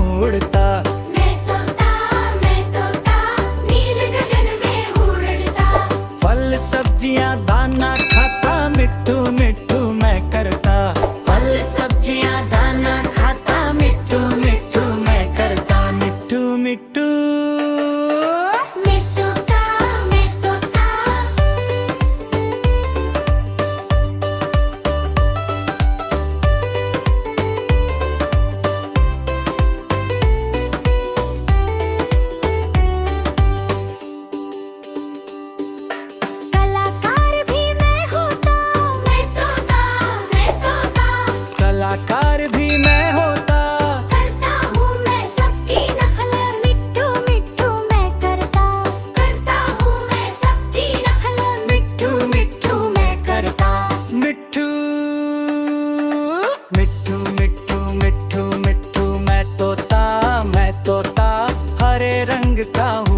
उड़ता। मैं तोता नील गगन में उड़ता। फल सब्जियां दाना खाता, मिट्ठू मिट्ठू मैं करता। फल सब्जियां दाना खाता, मिट्ठू मिट्ठू मैं करता। मिट्ठू मिट्ठू मैं तोता कलाकार भी मैं होता। मैं तोता कलाकार भी मैं होता। करता हूँ मैं सबकी नकल, मिट्ठू मिट्ठू मैं करता। करता हूँ मैं सबकी नकल, मिट्ठू मिट्ठू मैं करता। मिट्ठू मिट्ठू मिट्ठू मिट्ठू मिट्ठू मैं तोता हरे रंग का हूँ।